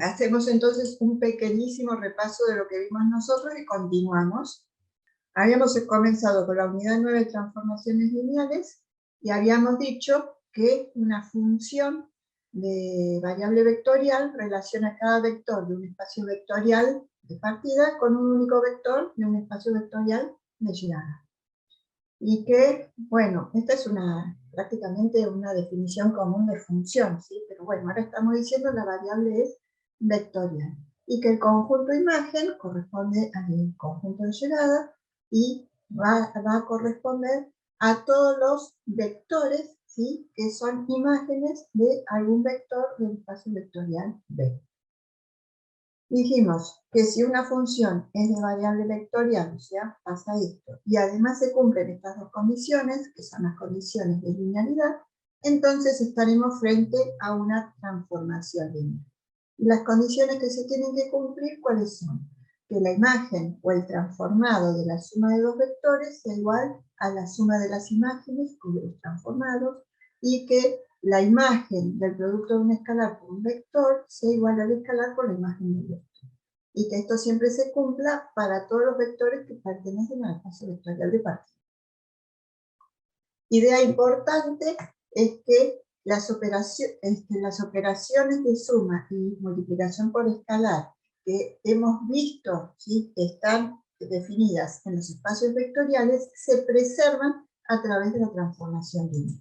hacemos entonces un pequeñísimo repaso de lo que vimos nosotros y continuamos. Habíamos comenzado con la unidad 9 de transformaciones lineales y habíamos dicho que una función de variable vectorial relaciona cada vector de un espacio vectorial de partida con un único vector de un espacio vectorial de llegada. Y que, bueno, esta es prácticamente una definición común de función, ¿sí? Pero bueno, ahora estamos diciendo que la variable es vectorial. Y que el conjunto imagen corresponde al conjunto de llegada y va a corresponder a todos los vectores, ¿sí? Que son imágenes de algún vector del espacio vectorial B. Dijimos que si una función es de variable vectorial, o sea, pasa esto, y además se cumplen estas dos condiciones, que son las condiciones de linealidad, entonces estaremos frente a una transformación lineal. Y las condiciones que se tienen que cumplir, ¿cuáles son? Que la imagen o el transformado de la suma de dos vectores sea igual a la suma de las imágenes o de los transformados, y que la imagen del producto de un escalar por un vector sea igual al escalar por la imagen del vector. Y que esto siempre se cumpla para todos los vectores que pertenecen al espacio vectorial de partida. Idea importante es que las operaciones de suma y multiplicación por escalar que hemos visto, ¿sí?, que están definidas en los espacios vectoriales se preservan a través de la transformación lineal.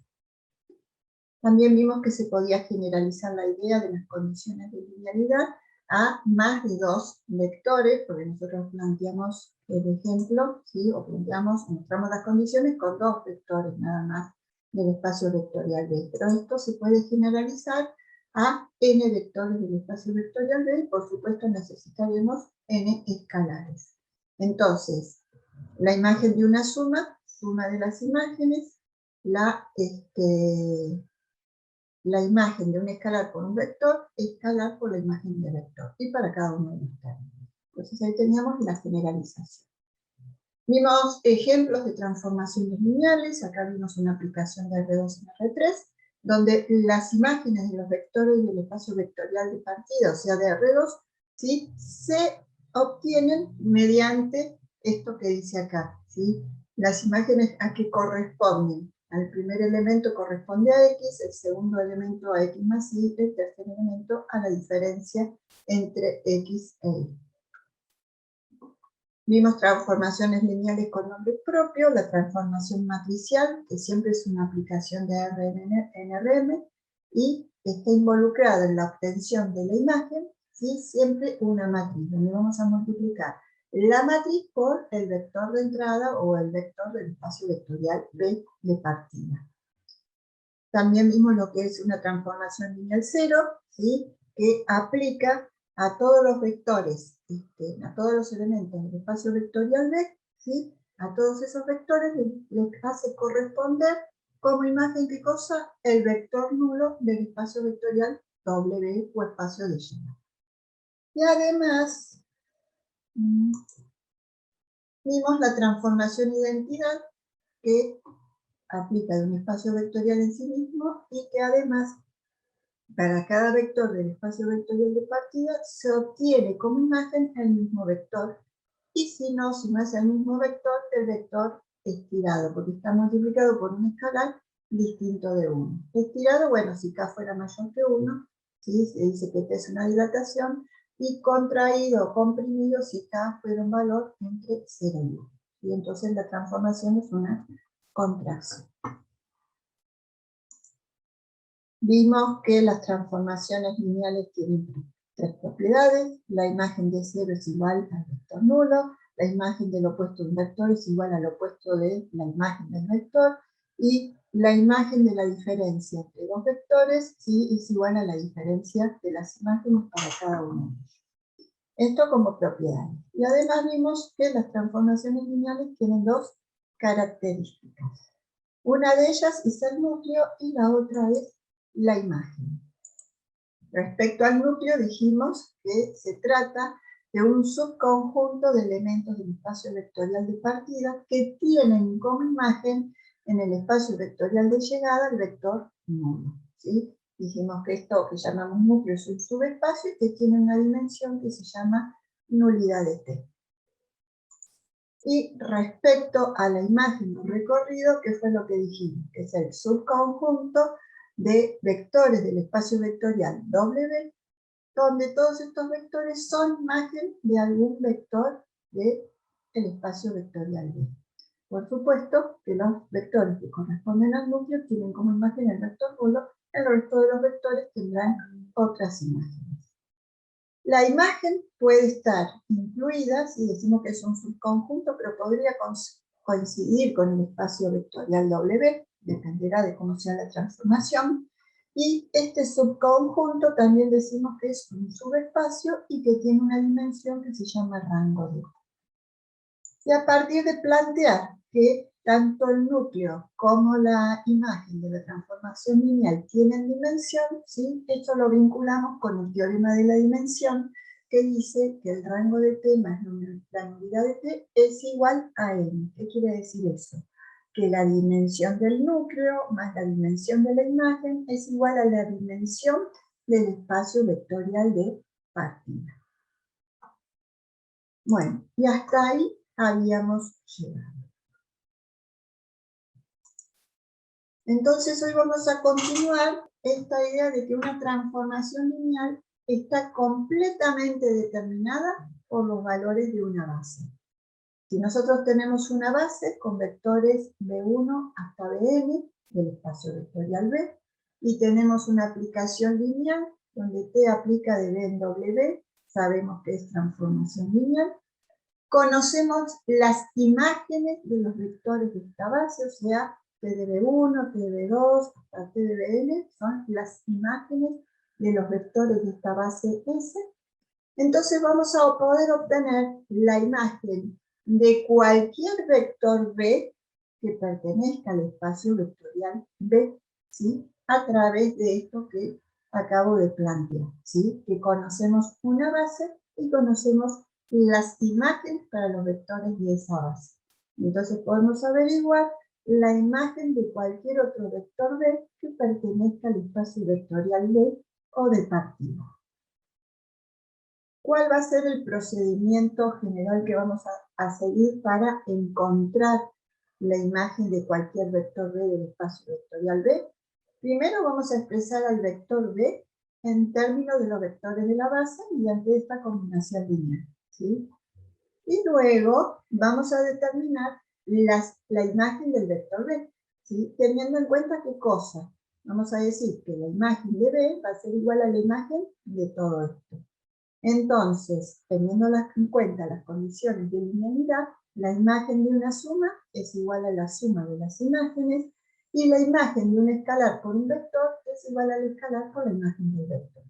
También vimos que se podía generalizar la idea de las condiciones de linealidad a más de dos vectores, porque nosotros planteamos el ejemplo, ¿sí? O mostramos las condiciones con dos vectores nada más del espacio vectorial B. Pero esto se puede generalizar a n vectores del espacio vectorial B, y por supuesto necesitaremos n escalares. Entonces, la imagen de una suma de las imágenes, la imagen de un escalar por un vector, escalar por la imagen de vector, y para cada uno de los términos. Entonces ahí teníamos la generalización. Vimos ejemplos de transformaciones lineales, acá vimos una aplicación de R2 en R3, donde las imágenes de los vectores del espacio vectorial de partida, o sea de R2, ¿sí?, se obtienen mediante esto que dice acá, ¿sí? Las imágenes a que corresponden. El primer elemento corresponde a X, el segundo elemento a X más Y, el tercer elemento a la diferencia entre X e Y. Vimos transformaciones lineales con nombre propio, la transformación matricial, que siempre es una aplicación de RNRM, y está involucrada en la obtención de la imagen, ¿sí?, siempre una matriz, donde vamos a multiplicar la matriz por el vector de entrada o el vector del espacio vectorial B de partida. También vimos lo que es una transformación lineal cero, ¿sí?, que aplica a todos los vectores, a todos los elementos del espacio vectorial B, ¿sí?, a todos esos vectores les hace corresponder como imagen, ¿qué cosa? El vector nulo del espacio vectorial W o espacio de llegada. Y además, vimos la transformación identidad, que aplica de un espacio vectorial en sí mismo y que además, para cada vector del espacio vectorial de partida, se obtiene como imagen el mismo vector. Y si no es el mismo vector, el vector estirado, porque está multiplicado por un escalar distinto de 1. Estirado, bueno, si k fuera mayor que 1, ¿sí?, se dice que esta es una dilatación, y contraído o comprimido si k fuera un valor entre 0 y 1. Y entonces la transformación es una contracción. Vimos que las transformaciones lineales tienen tres propiedades. La imagen de 0 es igual al vector nulo, la imagen del opuesto de un vector es igual al opuesto de la imagen del vector, y la imagen de la diferencia entre dos vectores, ¿sí?, es igual a la diferencia de las imágenes para cada uno de ellos. Esto como propiedades. Y además vimos que las transformaciones lineales tienen dos características. Una de ellas es el núcleo y la otra es la imagen. Respecto al núcleo, dijimos que se trata de un subconjunto de elementos del espacio vectorial de partida que tienen como imagen en el espacio vectorial de llegada el vector nulo, ¿sí? Dijimos que esto que llamamos núcleo es un subespacio y que tiene una dimensión que se llama nulidad de T. Y respecto a la imagen o recorrido, ¿qué fue lo que dijimos? Que es el subconjunto de vectores del espacio vectorial W, donde todos estos vectores son imagen de algún vector del espacio vectorial B. Por supuesto que los vectores que corresponden al núcleo tienen como imagen el vector nulo, el resto de los vectores tendrán otras imágenes. La imagen puede estar incluida, si decimos que es un subconjunto, pero podría coincidir con el espacio vectorial W, dependerá de cómo sea la transformación, y este subconjunto también decimos que es un subespacio y que tiene una dimensión que se llama rango de. Y a partir de plantear que tanto el núcleo como la imagen de la transformación lineal tienen dimensión, ¿sí? Esto lo vinculamos con el teorema de la dimensión, que dice que el rango de T más la nulidad de T es igual a n. ¿Qué quiere decir eso? Que la dimensión del núcleo más la dimensión de la imagen es igual a la dimensión del espacio vectorial de partida. Bueno, y hasta ahí habíamos llegado. Entonces hoy vamos a continuar esta idea de que una transformación lineal está completamente determinada por los valores de una base. Si nosotros tenemos una base con vectores B1 hasta Bn del espacio vectorial B, y tenemos una aplicación lineal donde T aplica de B en W, sabemos que es transformación lineal, conocemos las imágenes de los vectores de esta base, o sea, T de B1, T de B2, hasta T de Bn, son las imágenes de los vectores de esta base S. Entonces vamos a poder obtener la imagen de cualquier vector B que pertenezca al espacio vectorial B, ¿sí? A través de esto que acabo de plantear, ¿sí? Que conocemos una base y conocemos las imágenes para los vectores de esa base. Entonces podemos averiguar la imagen de cualquier otro vector B que pertenezca al espacio vectorial B o de partida. ¿Cuál va a ser el procedimiento general que vamos a seguir para encontrar la imagen de cualquier vector B del espacio vectorial B? Primero vamos a expresar al vector B en términos de los vectores de la base mediante esta combinación lineal, ¿sí? Y luego vamos a determinar la imagen del vector B, ¿sí? Teniendo en cuenta qué cosa. Vamos a decir que la imagen de B va a ser igual a la imagen de todo esto. Entonces, teniendo en cuenta las condiciones de linealidad, la imagen de una suma es igual a la suma de las imágenes, y la imagen de un escalar por un vector es igual al escalar por la imagen del vector.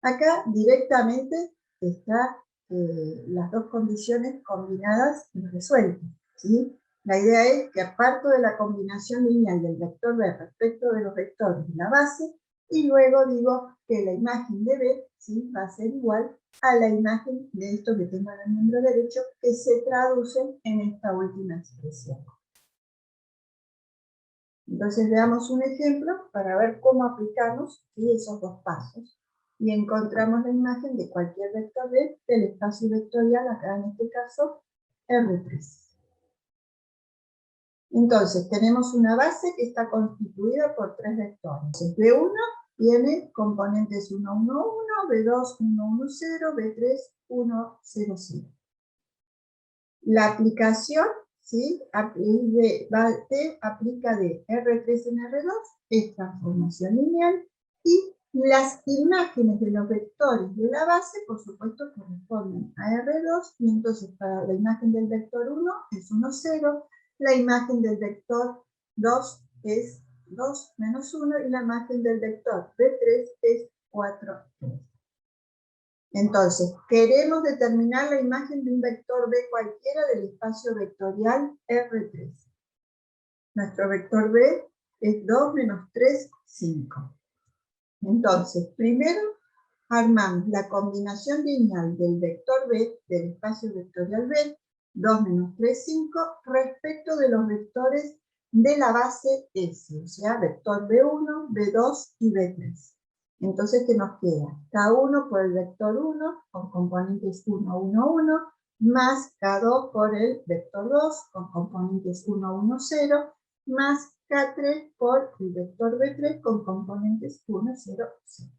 Acá directamente están las dos condiciones combinadas y resueltas, ¿sí? La idea es que aparte de la combinación lineal del vector B respecto de los vectores de la base, y luego digo que la imagen de B, ¿sí? Va a ser igual a la imagen de esto que tengo en el miembro derecho, que se traduce en esta última expresión. Entonces veamos un ejemplo para ver cómo aplicamos, ¿sí? Esos dos pasos. Y encontramos la imagen de cualquier vector B del espacio vectorial, acá en este caso, R3. Entonces, tenemos una base que está constituida por tres vectores. Entonces, B1 tiene componentes 1, 1, 1, B2, 1, 1, 0, B3, 1, 0, 0. La aplicación, ¿sí? T aplica de R3 en R2, es transformación lineal, y las imágenes de los vectores de la base, por supuesto, corresponden a R2, y entonces para la imagen del vector 1 es 1, 0, la imagen del vector 2 es 2 menos 1, y la imagen del vector B3 es 4, 3. Entonces, queremos determinar la imagen de un vector B cualquiera del espacio vectorial R3. Nuestro vector B es 2 menos 3, 5. Entonces, primero armamos la combinación lineal del vector B del espacio vectorial B, 2 menos 3, 5, respecto de los vectores de la base S, o sea, vector B1, B2 y B3. Entonces, ¿qué nos queda? K1 por el vector 1, con componentes 1, 1, 1, más K2 por el vector 2, con componentes 1, 1, 0, más K3 por el vector B3, con componentes 1, 0, 0.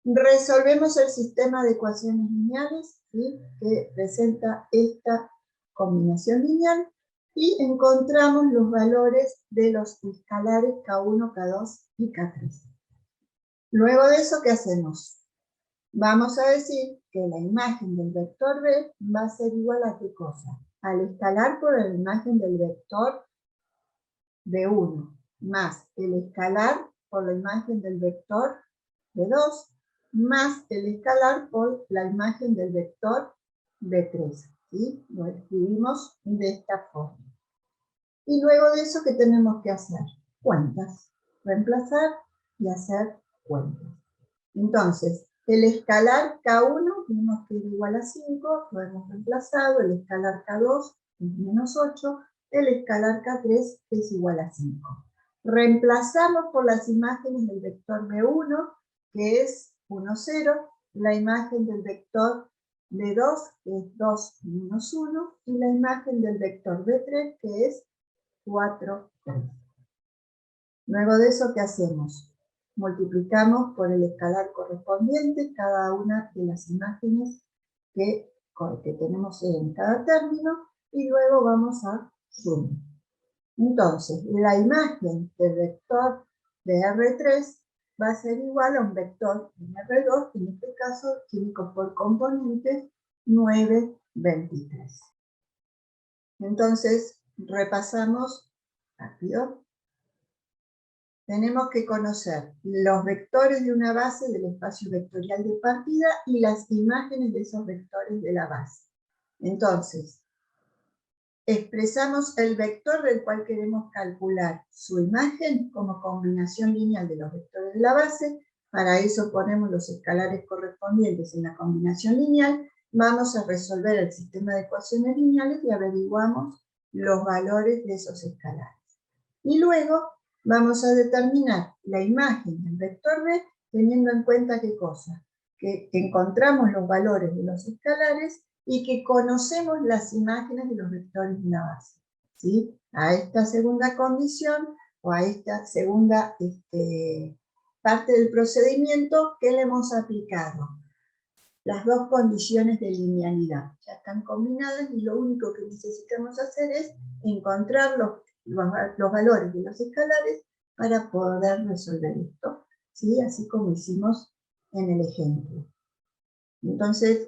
Resolvemos el sistema de ecuaciones lineales, ¿sí?, que presenta esta combinación lineal, y encontramos los valores de los escalares K1, K2 y K3. Luego de eso, ¿qué hacemos? Vamos a decir que la imagen del vector B va a ser igual a ¿qué cosa? Al escalar por la imagen del vector B1, más el escalar por la imagen del vector B2, más el escalar por la imagen del vector B3. ¿Sí? Lo escribimos de esta forma. Y luego de eso, ¿qué tenemos que hacer? Cuentas. Reemplazar y hacer cuentas. Entonces, el escalar K1 vimos que era igual a 5, lo hemos reemplazado. El escalar K2 es menos 8. El escalar K3 es igual a 5. Reemplazamos por las imágenes del vector B1, que es 1, 0, la imagen del vector B2, que es 2 menos 1, y la imagen del vector B3, que es 4, 3. Luego de eso, ¿qué hacemos? Multiplicamos por el escalar correspondiente cada una de las imágenes que tenemos en cada término, y luego vamos a sumar. Entonces, la imagen del vector de R3 va a ser igual a un vector de R2, que en este caso tiene por componentes 9, 23. Entonces, repasamos rápido. Tenemos que conocer los vectores de una base del espacio vectorial de partida y las imágenes de esos vectores de la base. Entonces, expresamos el vector del cual queremos calcular su imagen como combinación lineal de los vectores de la base. Para eso ponemos los escalares correspondientes en la combinación lineal. Vamos a resolver el sistema de ecuaciones lineales y averiguamos los valores de esos escalares. Y luego vamos a determinar la imagen del vector B teniendo en cuenta ¿qué cosa? Que encontramos los valores de los escalares y que conocemos las imágenes de los vectores de la base. ¿Sí? A esta segunda condición, o a esta segunda parte del procedimiento, ¿qué le hemos aplicado? Las dos condiciones de linealidad. Ya están combinadas y lo único que necesitamos hacer es encontrar los valores de los escalares para poder resolver esto, ¿sí? Así como hicimos en el ejemplo. Entonces,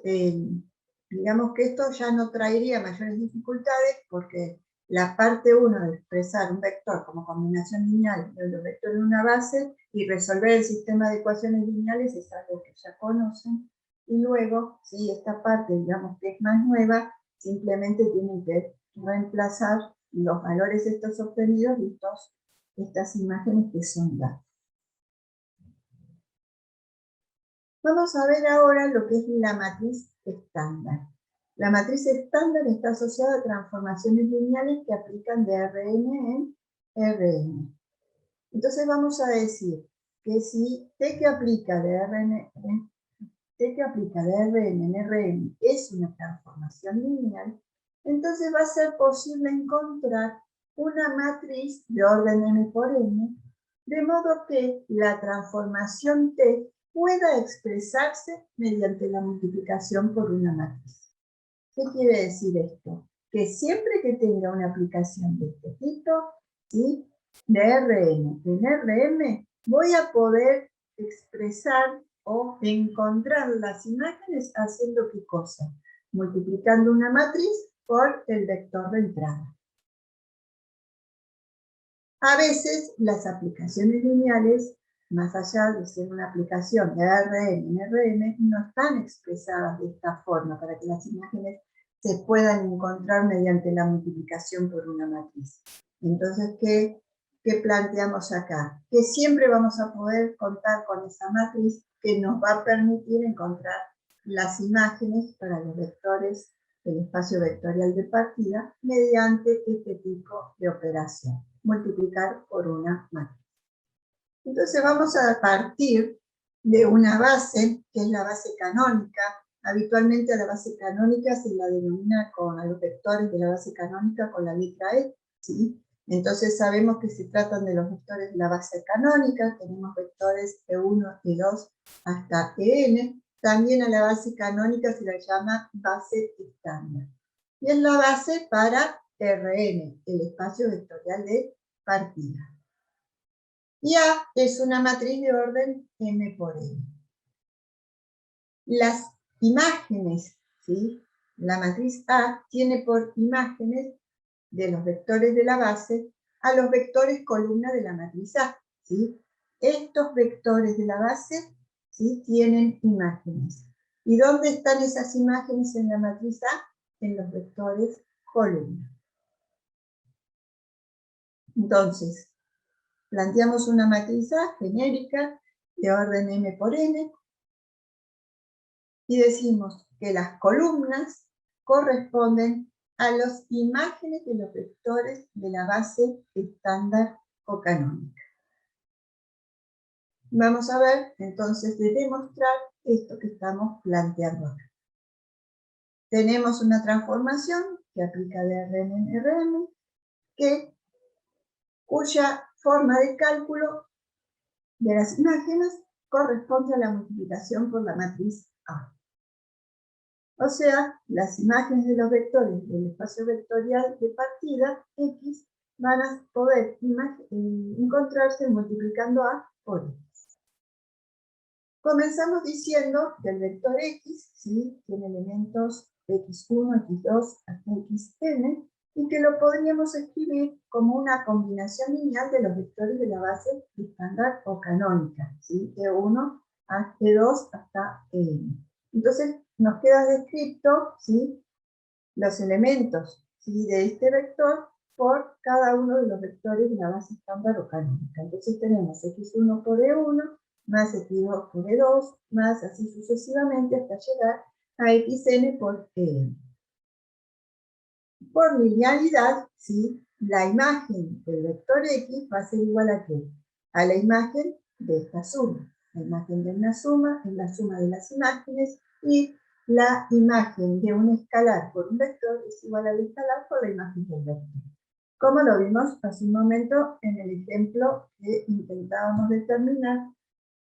digamos que esto ya no traería mayores dificultades porque la parte 1 de expresar un vector como combinación lineal de los vectores de una base y resolver el sistema de ecuaciones lineales es algo que ya conocen. Y luego, si esta parte, digamos que es más nueva, simplemente tienen que reemplazar los valores estos obtenidos y estas imágenes que son datos. Vamos a ver ahora lo que es la matriz estándar. La matriz estándar está asociada a transformaciones lineales que aplican de Rn en Rn. Entonces vamos a decir que si T que aplica de Rn en Rn es una transformación lineal, entonces va a ser posible encontrar una matriz de orden m por n, de modo que la transformación T pueda expresarse mediante la multiplicación por una matriz. ¿Qué quiere decir esto? Que siempre que tenga una aplicación de este tipo, ¿sí?, de Rn en Rm, voy a poder expresar o encontrar las imágenes haciendo ¿qué cosa? Multiplicando una matriz por el vector de entrada. A veces las aplicaciones lineales, más allá de ser una aplicación de Rn en Rm, no están expresadas de esta forma para que las imágenes se puedan encontrar mediante la multiplicación por una matriz. Entonces, ¿qué planteamos acá? Que siempre vamos a poder contar con esa matriz que nos va a permitir encontrar las imágenes para los vectores del espacio vectorial de partida mediante este tipo de operación, multiplicar por una matriz. Entonces vamos a partir de una base, que es la base canónica. Habitualmente a la base canónica se la denomina a los vectores de la base canónica con la letra E, ¿sí? Entonces sabemos que se tratan de los vectores de la base canónica, tenemos vectores E1, E2 hasta En. También a la base canónica se la llama base estándar. Y es la base para Rn, el espacio vectorial de partida. Y A es una matriz de orden M por N. Las imágenes, ¿sí? La matriz A tiene por imágenes de los vectores de la base a los vectores columna de la matriz A, ¿sí? Estos vectores de la base, ¿sí?, tienen imágenes. ¿Y dónde están esas imágenes en la matriz A? En los vectores columna. Entonces, planteamos una matriz A genérica de orden M por N y decimos que las columnas corresponden a las imágenes de los vectores de la base estándar o canónica. Vamos a ver entonces de demostrar esto que estamos planteando acá. Tenemos una transformación que aplica de Rn en Rm, cuya forma de cálculo de las imágenes corresponde a la multiplicación por la matriz A. O sea, las imágenes de los vectores del espacio vectorial de partida, X, van a poder encontrarse multiplicando A por X. Comenzamos diciendo que el vector X, ¿sí?, tiene elementos X1, X2 hasta Xn, y que lo podríamos escribir como una combinación lineal de los vectores de la base estándar o canónica, ¿sí?, E1 a E2 hasta En. Entonces nos queda descrito, ¿sí?, los elementos, ¿sí?, de este vector por cada uno de los vectores de la base estándar o canónica. Entonces tenemos X1 por E1, más X2 por E2, más así sucesivamente hasta llegar a Xn por En. Por linealidad, ¿sí?, la imagen del vector X va a ser igual a ¿qué? A la imagen de esta suma. La imagen de una suma es la suma de las imágenes, y la imagen de un escalar por un vector es igual al escalar por la imagen del vector. Como lo vimos hace un momento en el ejemplo que intentábamos determinar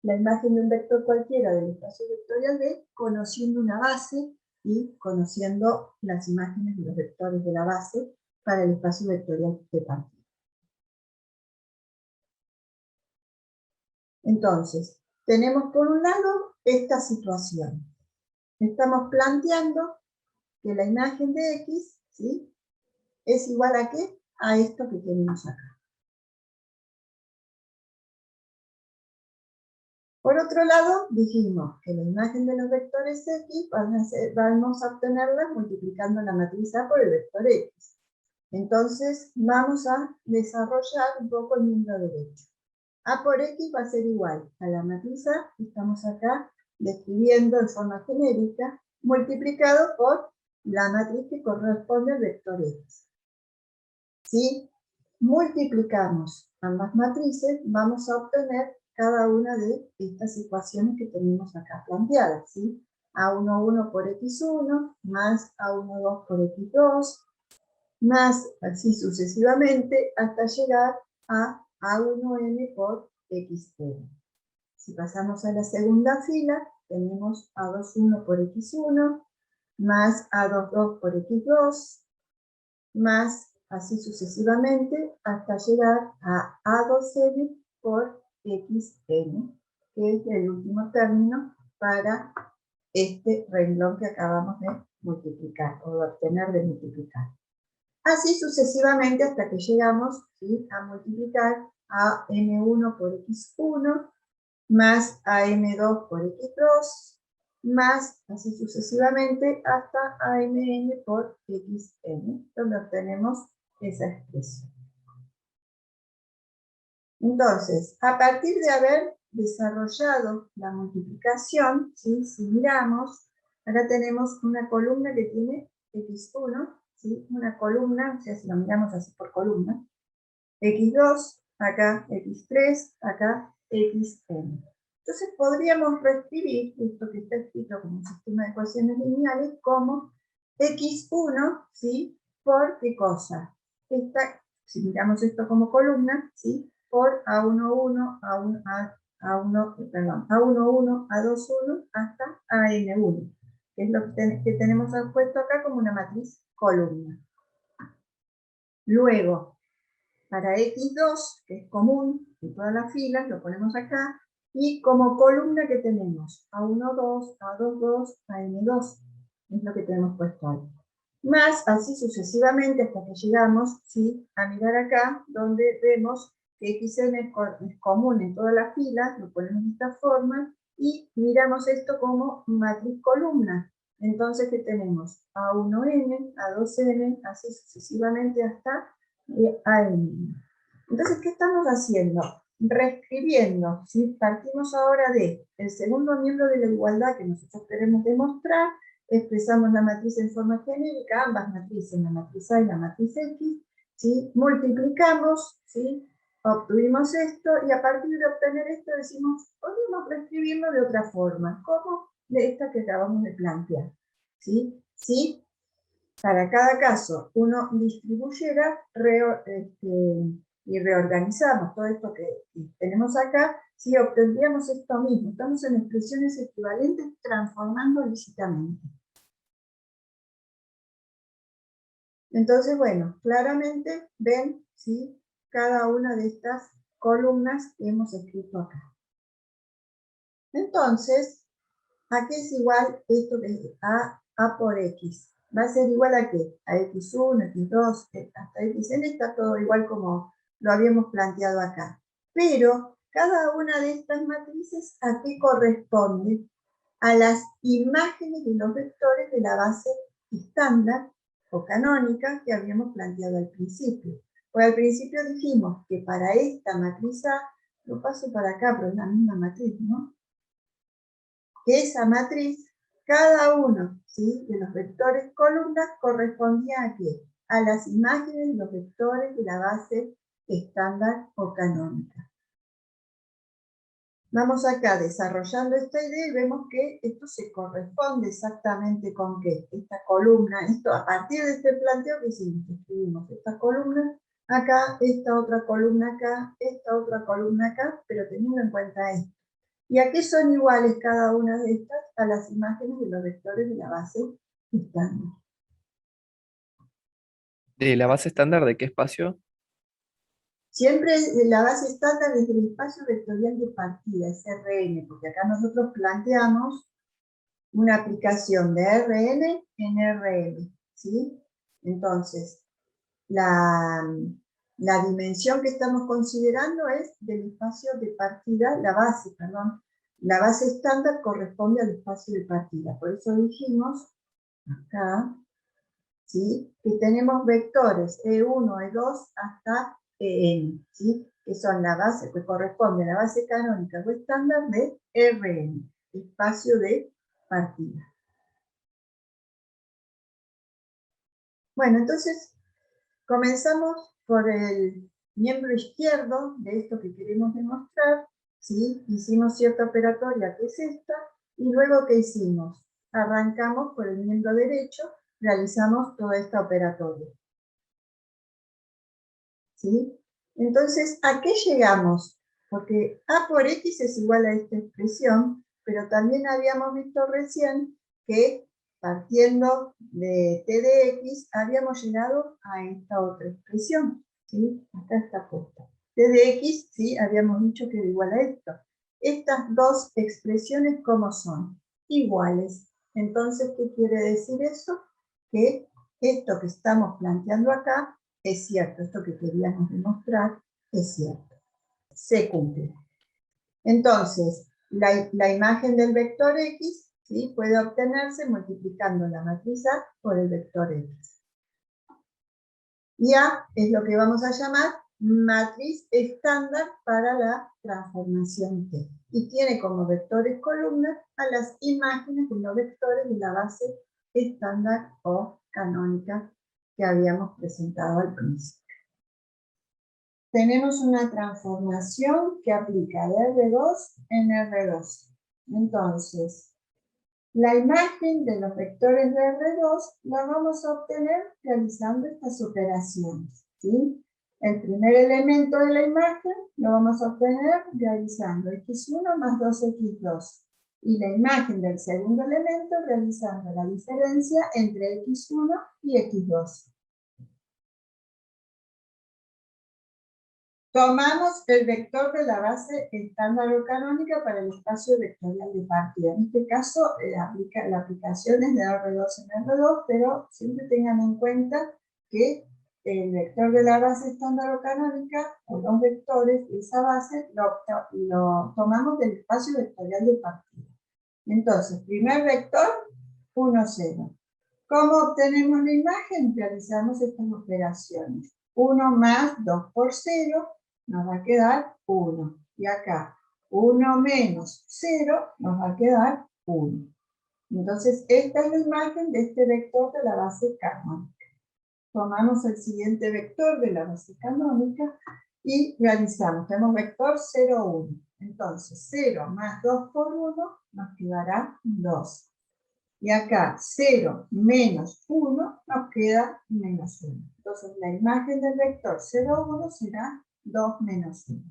la imagen de un vector cualquiera del espacio vectorial D, conociendo una base y conociendo las imágenes de los vectores de la base para el espacio vectorial de partida. Entonces, tenemos por un lado esta situación. Estamos planteando que la imagen de X, ¿sí?, es igual a ¿qué? A esto que tenemos acá. Por otro lado, dijimos que la imagen de los vectores X vamos a obtenerla multiplicando la matriz A por el vector X. Entonces, vamos a desarrollar un poco el miembro derecho. A por X va a ser igual a la matriz A, que estamos acá describiendo en forma genérica, multiplicado por la matriz que corresponde al vector X. Si multiplicamos ambas matrices, vamos a obtener cada una de estas ecuaciones que tenemos acá planteadas, ¿sí? A11 por X1, más A12 por X2, más así sucesivamente hasta llegar a A1n por Xn. Si pasamos a la segunda fila, tenemos A21 por X1, más A22 por X2, más así sucesivamente hasta llegar a A2n por Xn, que es el último término para este renglón que acabamos de multiplicar, o de obtener de multiplicar. Así sucesivamente hasta que llegamos, ¿sí?, a multiplicar a M1 por X1, más a M2 por X2, más así sucesivamente hasta AMN por XN, donde obtenemos esa expresión. Entonces, a partir de haber desarrollado la multiplicación, ¿sí?, si miramos, acá tenemos una columna que tiene X1, ¿sí?, una columna, o sea, si lo miramos así por columna, X2, acá X3, acá xn. Entonces podríamos reescribir esto que está escrito como un sistema de ecuaciones lineales como x1, ¿sí? ¿Por qué cosa? Si miramos esto como columna, ¿sí? Por A11, A11, A21, hasta AN1, que es lo que tenemos puesto acá como una matriz columna. Luego, para x2, que es común en todas las filas, lo ponemos acá, y como columna que tenemos A12, A22, AN2, es lo que tenemos puesto ahí. Más así sucesivamente hasta que llegamos, ¿sí?, a mirar acá, donde vemos que xn es común en todas las filas, lo ponemos de esta forma, y miramos esto como matriz columna. Entonces, ¿qué tenemos? A1n, A2n, así sucesivamente hasta AN. Entonces, ¿qué estamos haciendo? Reescribiendo, ¿sí? Partimos ahora de el segundo miembro de la igualdad que nosotros queremos demostrar, expresamos la matriz en forma genérica, ambas matrices, la matriz A y la matriz X, ¿sí? Multiplicamos, ¿sí? Obtuvimos esto, y a partir de obtener esto decimos, podemos reescribirlo de otra forma, como de esta que acabamos de plantear, ¿sí? ¿Sí? Para cada caso uno distribuyera y reorganizamos todo esto que tenemos acá, si obtendríamos esto mismo. Estamos en expresiones equivalentes transformando lícitamente. Entonces, bueno, claramente ven, ¿sí?, cada una de estas columnas que hemos escrito acá. Entonces, ¿a qué es igual esto que es A por X? ¿Va a ser igual a qué? A X1, X2, hasta Xn, está todo igual como lo habíamos planteado acá. Pero cada una de estas matrices, ¿a qué corresponde? A las imágenes de los vectores de la base estándar o canónica que habíamos planteado al principio. Pues al principio dijimos que para esta matriz A, lo paso para acá, pero es la misma matriz, ¿no? Que esa matriz, cada uno, ¿sí?, de los vectores columnas correspondía ¿a qué? A las imágenes de los vectores de la base estándar o canónica. Vamos acá desarrollando esta idea y vemos que esto se corresponde exactamente con ¿qué? Esta columna, esto a partir de este planteo que hicimos, escribimos esta columna acá, esta otra columna acá, esta otra columna acá, pero teniendo en cuenta esto. ¿Y a qué son iguales cada una de estas? A las imágenes de los vectores de la base estándar. ¿De la base estándar de qué espacio? Siempre la base estándar es el espacio vectorial de partida, es Rn, porque acá nosotros planteamos una aplicación de Rn en Rm, ¿sí? Entonces, la dimensión que estamos considerando es del espacio de partida, la base estándar corresponde al espacio de partida. Por eso dijimos acá, ¿sí?, que tenemos vectores E1, E2 hasta En, ¿sí?, que son la base, que corresponde a la base canónica o estándar de Rn, espacio de partida. Bueno, entonces comenzamos por el miembro izquierdo de esto que queremos demostrar, ¿sí? Hicimos cierta operatoria que es esta, y luego ¿qué hicimos? Arrancamos por el miembro derecho, realizamos toda esta operatoria, ¿sí? Entonces, ¿a qué llegamos? Porque A por X es igual a esta expresión, pero también habíamos visto recién que partiendo de T de X habíamos llegado a esta otra expresión, ¿sí? Acá está puesta. T de X, ¿sí?, habíamos dicho que era igual a esto. Estas dos expresiones, ¿cómo son? Iguales. Entonces, ¿qué quiere decir eso? Que esto que estamos planteando acá es cierto, esto que queríamos demostrar es cierto, se cumple. Entonces, la imagen del vector X, ¿sí?, puede obtenerse multiplicando la matriz A por el vector X. Y A es lo que vamos a llamar matriz estándar para la transformación T. Y tiene como vectores columnas a las imágenes de los vectores de la base estándar o canónica que habíamos presentado al principio. tenemos una transformación que aplica de R2 en R2. Entonces, la imagen de los vectores de R2 la vamos a obtener realizando estas operaciones, ¿sí? El primer elemento de la imagen lo vamos a obtener realizando x1 más 2x2. Y la imagen del segundo elemento realizando la diferencia entre x1 y x2. Tomamos el vector de la base estándar o canónica para el espacio vectorial de partida. En este caso, la aplicación es de R2 en R2, pero siempre tengan en cuenta que el vector de la base estándar o canónica, o los vectores de esa base, lo tomamos del espacio vectorial de partida. Entonces, primer vector, 1, 0. ¿Cómo obtenemos la imagen? Realizamos estas operaciones. 1 más 2 por 0 nos va a quedar 1. Y acá, 1 menos 0 nos va a quedar 1. Entonces, esta es la imagen de este vector de la base canónica. Tomamos el siguiente vector de la base canónica y realizamos. Tenemos vector 0, 1. Entonces, 0 más 2 por 1 nos quedará 2. Y acá 0 menos 1 nos queda menos 1. Entonces la imagen del vector 0, 1 será 2 menos 1.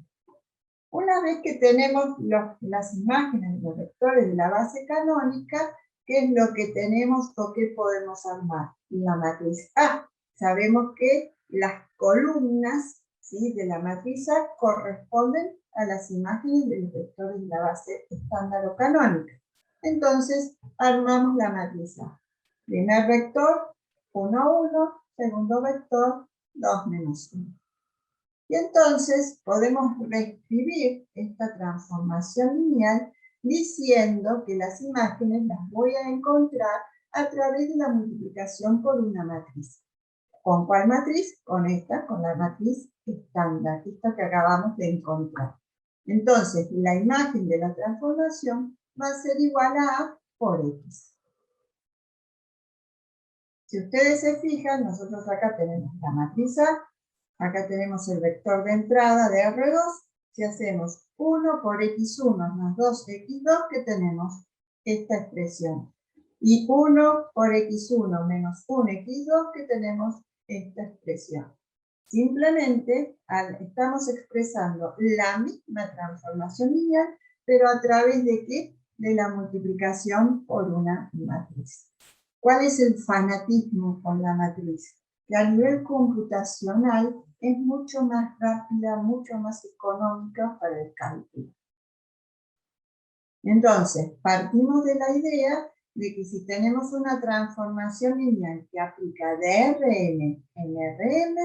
Una vez que tenemos las imágenes de los vectores de la base canónica, ¿qué es lo que tenemos o qué podemos armar? La matriz A. Sabemos que las columnas, ¿sí?, de la matriz A corresponden a las imágenes de los vectores de la base estándar o canónica. Entonces, armamos la matriz A. Primer vector, 1, 1. Segundo vector, 2 menos 1. Y entonces podemos reescribir esta transformación lineal diciendo que las imágenes las voy a encontrar a través de la multiplicación por una matriz. ¿Con cuál matriz? Con esta, con la matriz estándar, esta que acabamos de encontrar. Entonces, la imagen de la transformación va a ser igual a A por X. Si ustedes se fijan, nosotros acá tenemos la matriz A, acá tenemos el vector de entrada de R2, si hacemos 1 por X1 más 2X2, que tenemos esta expresión. Y 1 por X1 menos 1X2, que tenemos esta expresión. Simplemente estamos expresando la misma transformación lineal, pero a través de ¿qué? De la multiplicación por una matriz. ¿Cuál es el fanatismo con la matriz? Que a nivel computacional es mucho más rápida, mucho más económica para el cálculo. Entonces, partimos de la idea de que si tenemos una transformación lineal que aplica de Rn en Rm,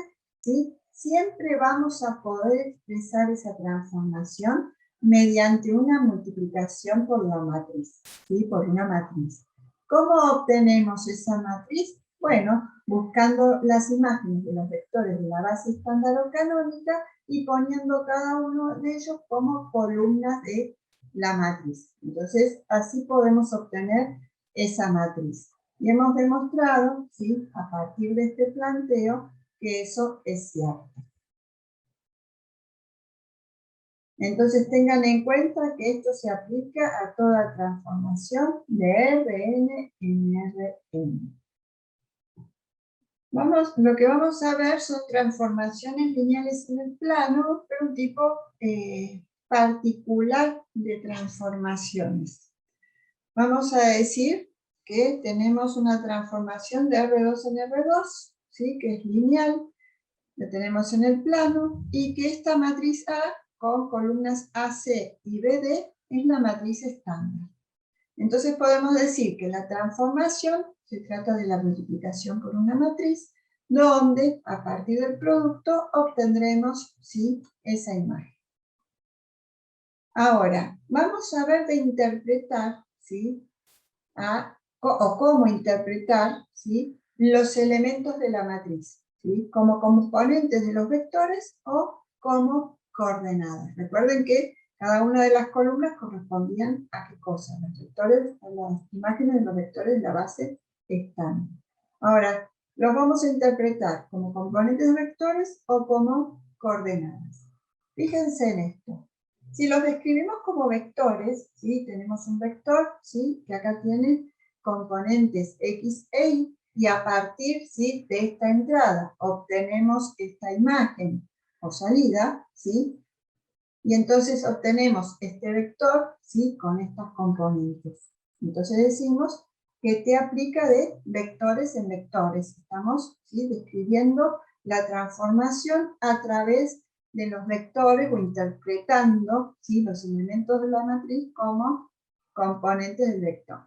¿sí?, siempre vamos a poder expresar esa transformación mediante una multiplicación por la matriz, ¿sí?, por una matriz. ¿Cómo obtenemos esa matriz? Bueno, buscando las imágenes de los vectores de la base estándar o canónica y poniendo cada uno de ellos como columnas de la matriz. Entonces, así podemos obtener esa matriz. Y hemos demostrado, ¿sí?, a partir de este planteo, que eso es cierto. Entonces tengan en cuenta que esto se aplica a toda transformación de Rn en Rn. Lo que vamos a ver son transformaciones lineales en el plano, pero un tipo particular de transformaciones. Vamos a decir que tenemos una transformación de R2 en R2, ¿sí?, que es lineal, la tenemos en el plano, y que esta matriz A, con columnas AC y BD, es la matriz estándar. Entonces podemos decir que la transformación se trata de la multiplicación por una matriz, donde a partir del producto obtendremos, ¿sí?, esa imagen. Ahora, vamos a ver de interpretar, ¿sí?, o cómo interpretar, ¿sí?, los elementos de la matriz, ¿sí?, como componentes de los vectores o como coordenadas. Recuerden que cada una de las columnas correspondían a qué cosa, los vectores, a las imágenes de los vectores de la base están. Ahora, los vamos a interpretar como componentes de vectores o como coordenadas. Fíjense en esto. Si los describimos como vectores, ¿sí? Tenemos un vector, ¿sí? Que acá tiene componentes x e y, y a partir, ¿sí? De esta entrada obtenemos esta imagen o salida, ¿sí? Y entonces obtenemos este vector, ¿sí? Con estos componentes. Entonces decimos que T aplica de vectores en vectores. Estamos, ¿sí? Describiendo la transformación a través de los vectores o interpretando, ¿sí? Los elementos de la matriz como componentes del vector.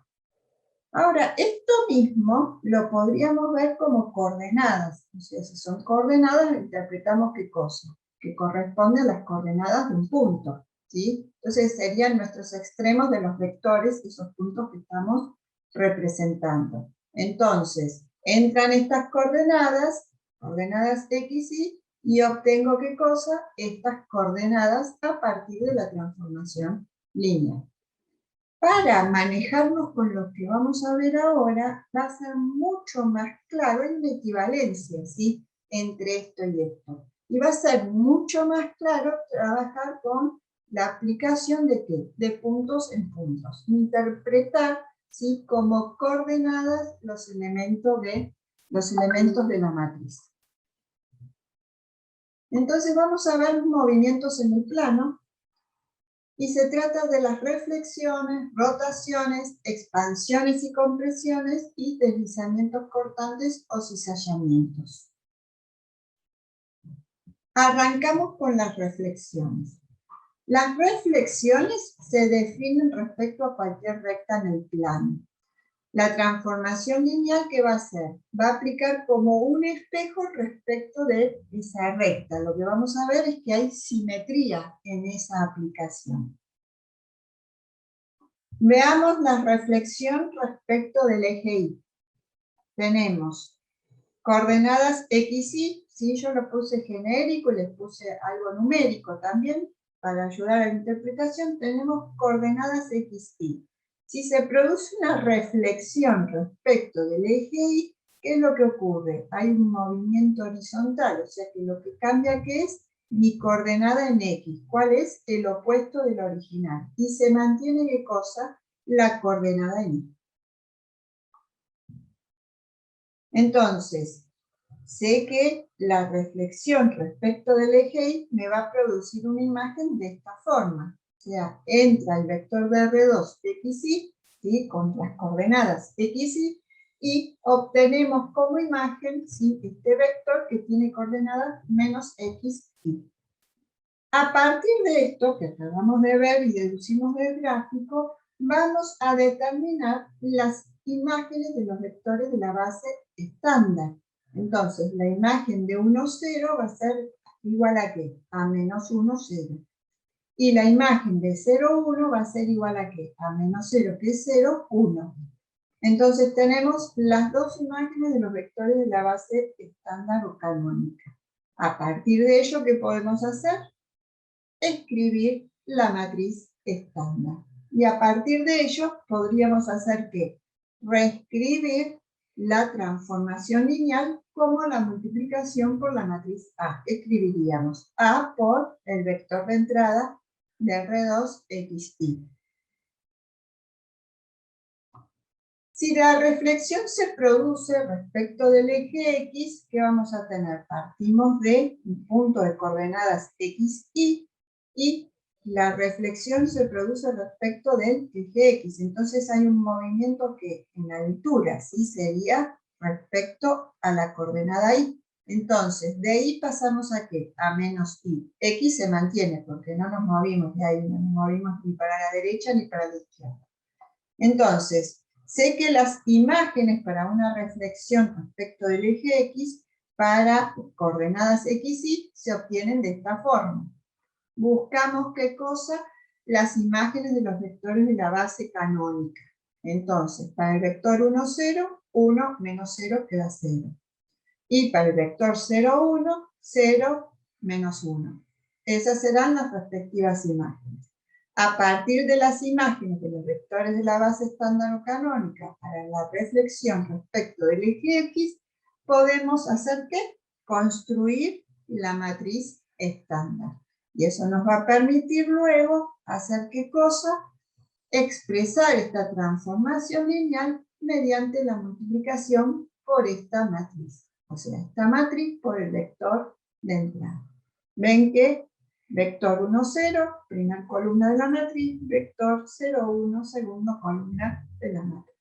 Ahora, esto mismo lo podríamos ver como coordenadas. O sea, si son coordenadas, interpretamos qué cosa, que corresponde a las coordenadas de un punto, ¿sí? Entonces serían nuestros extremos de los vectores, esos puntos que estamos representando. Entonces, entran estas coordenadas x, y obtengo qué cosa, estas coordenadas a partir de la transformación lineal. Para manejarnos con lo que vamos a ver ahora, va a ser mucho más claro, hay una equivalencia, ¿sí? Entre esto y esto. Y va a ser mucho más claro trabajar con la aplicación de ¿qué? De puntos en puntos. Interpretar, ¿sí? Como coordenadas los elementos de la matriz. Entonces vamos a ver movimientos en el plano. Y se trata de las reflexiones, rotaciones, expansiones y compresiones y deslizamientos cortantes o cizallamientos. Arrancamos con las reflexiones. Las reflexiones se definen respecto a cualquier recta en el plano. La transformación lineal, ¿qué va a hacer? Va a aplicar como un espejo respecto de esa recta. Lo que vamos a ver es que hay simetría en esa aplicación. Veamos la reflexión respecto del eje Y. Tenemos coordenadas x, y, ¿sí? Yo lo puse genérico y les puse algo numérico también, para ayudar a la interpretación. Tenemos coordenadas x, y. Si se produce una reflexión respecto del eje Y, ¿qué es lo que ocurre? Hay un movimiento horizontal, o sea que lo que cambia, ¿qué es? Mi coordenada en X. ¿Cuál es? El opuesto del original. Y se mantiene, ¿qué cosa? La coordenada en Y. Entonces, sé que la reflexión respecto del eje Y me va a producir una imagen de esta forma. O sea, entra el vector de R2 xy, ¿sí? Con las coordenadas xy, y obtenemos como imagen, ¿sí? Este vector que tiene coordenadas menos xy. A partir de esto que acabamos de ver y deducimos del gráfico, vamos a determinar las imágenes de los vectores de la base estándar. Entonces, la imagen de 1, 0 va a ser igual a ¿qué? A menos 1, 0. Y la imagen de 0, 1 va a ser igual a ¿qué? A menos 0, que es 0, 1. Entonces tenemos las dos imágenes de los vectores de la base estándar o canónica. A partir de ello, ¿qué podemos hacer? Escribir la matriz estándar. Y a partir de ello podríamos hacer ¿qué? Reescribir la transformación lineal como la multiplicación por la matriz A. Escribiríamos A por el vector de entrada de R2xy. Si la reflexión se produce respecto del eje X, ¿qué vamos a tener? Partimos de un punto de coordenadas xy y la reflexión se produce respecto del eje X. Entonces hay un movimiento que en la altura, ¿sí? Sería respecto a la coordenada Y. Entonces, de Y pasamos a ¿qué? A menos Y. X se mantiene porque no nos movimos de ahí, no nos movimos ni para la derecha ni para la izquierda. Entonces, sé que las imágenes para una reflexión respecto del eje X para coordenadas xy se obtienen de esta forma. Buscamos ¿qué cosa? Las imágenes de los vectores de la base canónica. Entonces, para el vector 1, 0, 1 menos 0 queda 0. Y para el vector 0, 1, 0 menos 1. Esas serán las respectivas imágenes. A partir de las imágenes de los vectores de la base estándar o canónica para la reflexión respecto del eje X, podemos hacer ¿qué? Construir la matriz estándar. Y eso nos va a permitir luego hacer ¿qué cosa? Expresar esta transformación lineal mediante la multiplicación por esta matriz. O sea, esta matriz por el vector de entrada. Ven que vector 1, 0, primera columna de la matriz, vector 0, 1, segunda columna de la matriz.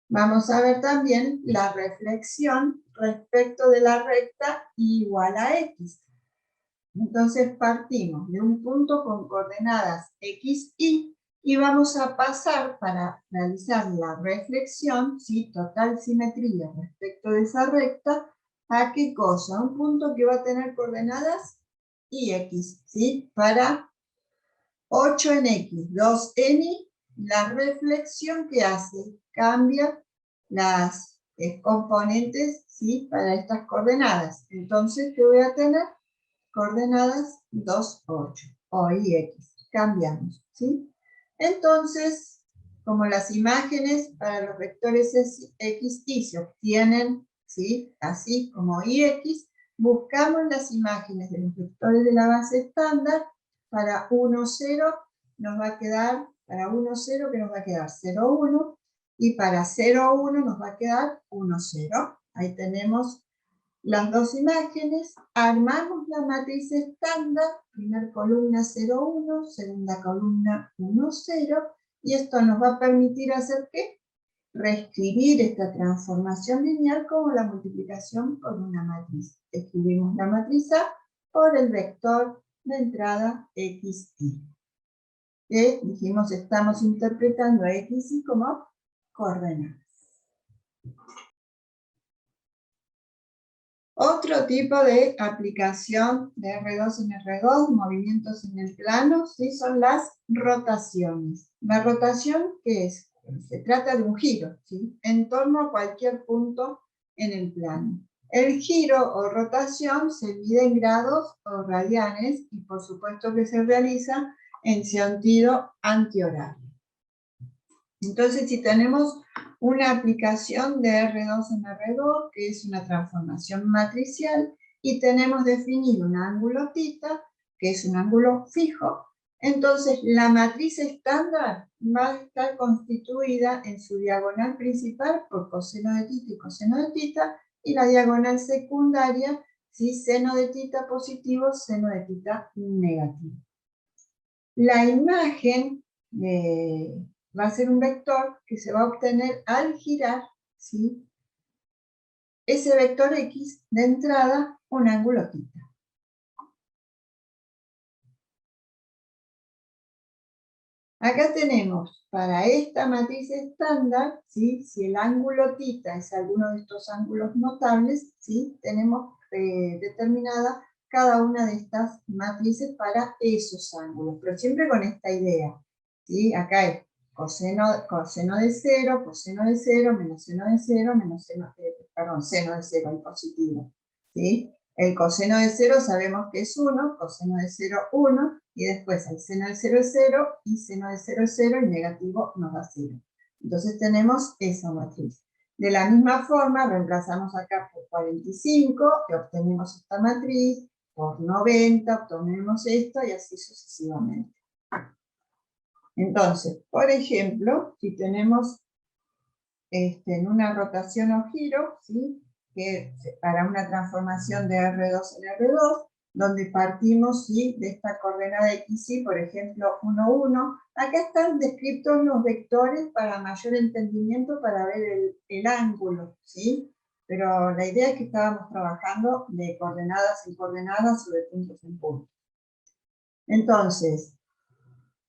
Vamos a ver también la reflexión respecto de la recta igual a x. Entonces partimos de un punto con coordenadas x, y vamos a pasar para realizar la reflexión, ¿sí? Total simetría respecto de esa recta, ¿a qué cosa? Un punto que va a tener coordenadas y x, ¿sí? Para 8 en x, 2 en y, la reflexión que hace, cambia las componentes, ¿sí? Para estas coordenadas. Entonces, ¿qué voy a tener? Coordenadas 2, 8, o y x. Cambiamos, ¿sí? Entonces, como las imágenes para los vectores x, y se obtienen, ¿sí? Así como y x, buscamos las imágenes de los vectores de la base estándar. Para 1, 0 nos va a quedar, para 1, 0 que nos va a quedar 0, 1, y para 0, 1 nos va a quedar 1, 0. Ahí tenemos las dos imágenes, armamos la matriz estándar, primera columna 0, 1, segunda columna 1, 0, y esto nos va a permitir hacer ¿qué? Reescribir esta transformación lineal como la multiplicación por una matriz. Escribimos la matriz A por el vector de entrada x, y. Que dijimos, estamos interpretando a x, y como coordenadas. Otro tipo de aplicación de R2 en R2, movimientos en el plano, ¿sí? Son las rotaciones. La rotación, ¿qué es? Se trata de un giro, ¿sí? En torno a cualquier punto en el plano. El giro o rotación se mide en grados o radianes y por supuesto que se realiza en sentido antihorario. Entonces, si tenemos una aplicación de R2 en R2, que es una transformación matricial, y tenemos definido un ángulo θ, que es un ángulo fijo, entonces la matriz estándar va a estar constituida en su diagonal principal por coseno de θ y coseno de θ, y la diagonal secundaria, ¿sí? Seno de θ positivo, seno de θ negativo. La imagen va a ser un vector que se va a obtener al girar, ¿sí? Ese vector x de entrada, un ángulo θ. Acá tenemos, para esta matriz estándar, ¿sí? Si el ángulo θ es alguno de estos ángulos notables, ¿sí? Tenemos determinada cada una de estas matrices para esos ángulos, pero siempre con esta idea, ¿sí? Acá es coseno de 0, coseno de 0, menos seno de 0, menos seno de 0, el positivo, ¿sí? El coseno de 0 sabemos que es 1, coseno de 0, 1, y después el seno de 0 es 0, y seno de 0 es 0, y negativo nos da 0. Entonces tenemos esa matriz. De la misma forma, reemplazamos acá por 45, y obtenemos esta matriz, por 90, obtenemos esto, y así sucesivamente. Entonces, por ejemplo, si tenemos en una rotación o giro, ¿sí? Que para una transformación de R2 en R2, donde partimos, ¿sí? De esta coordenada x, y, por ejemplo, 1, 1. Acá están descritos los vectores para mayor entendimiento, para ver el ángulo, ¿sí? Pero la idea es que estábamos trabajando de coordenadas en coordenadas o de puntos en puntos. Entonces,